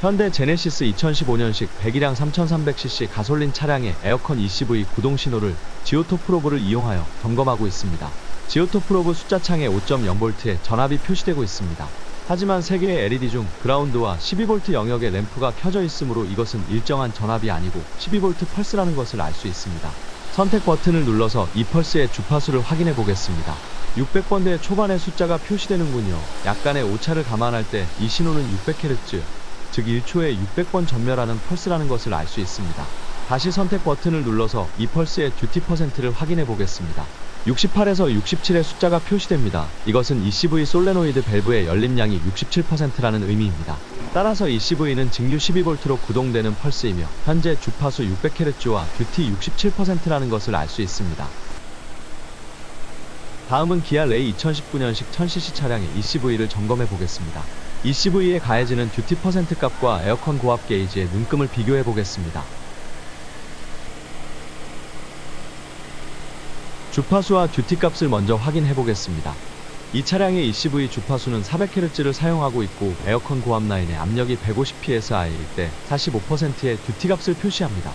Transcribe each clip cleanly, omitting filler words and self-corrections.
현대 제네시스 2015년식 배기량 3300cc 가솔린 차량의 에어컨 ECV 구동 신호를 지오토 프로브를 이용하여 점검하고 있습니다. 지오토 프로브 숫자창에 5.0V의 전압이 표시되고 있습니다. 하지만 3개의 LED 중 그라운드와 12V 영역의 램프가 켜져 있으므로 이것은 일정한 전압이 아니고 12V 펄스라는 것을 알 수 있습니다. 선택 버튼을 눌러서 이 펄스의 주파수를 확인해 보겠습니다. 600번대의 초반의 숫자가 표시되는군요. 약간의 오차를 감안할 때 이 신호는 600Hz, 즉 1초에 600번 전멸하는 펄스라는 것을 알 수 있습니다. 다시 선택 버튼을 눌러서 이 펄스의 듀티 퍼센트를 확인해 보겠습니다. 68에서 67의 숫자가 표시됩니다. 이것은 ECV 솔레노이드 밸브의 열림량이 67%라는 의미입니다. 따라서 ECV는 증류 12V로 구동되는 펄스이며 현재 주파수 600Hz와 듀티 67%라는 것을 알 수 있습니다. 다음은 기아 레이 2019년식 1000cc 차량의 ECV를 점검해 보겠습니다. ECV에 가해지는 듀티 퍼센트 값과 에어컨 고압 게이지의 눈금을 비교해 보겠습니다. 주파수와 듀티 값을 먼저 확인해 보겠습니다. 이 차량의 ECV 주파수는 400Hz를 사용하고 있고 에어컨 고압 라인의 압력이 150psi일 때 45%의 듀티 값을 표시합니다.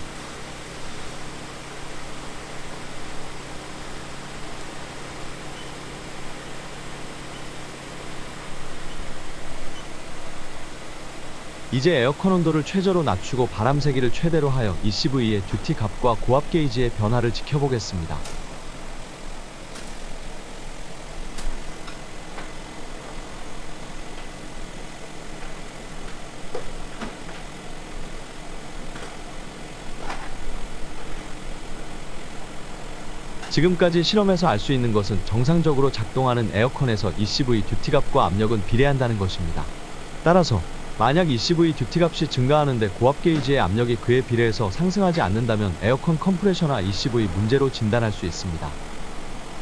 이제 에어컨 온도를 최저로 낮추고 바람 세기를 최대로 하여 ECV의 듀티 값과 고압 게이지의 변화를 지켜보겠습니다. 지금까지 실험에서 알 수 있는 것은 정상적으로 작동하는 에어컨에서 ECV 듀티 값과 압력은 비례한다는 것입니다. 따라서 만약 ECV 듀티 값이 증가하는데 고압 게이지의 압력이 그에 비례해서 상승하지 않는다면 에어컨 컴프레셔나 ECV 문제로 진단할 수 있습니다.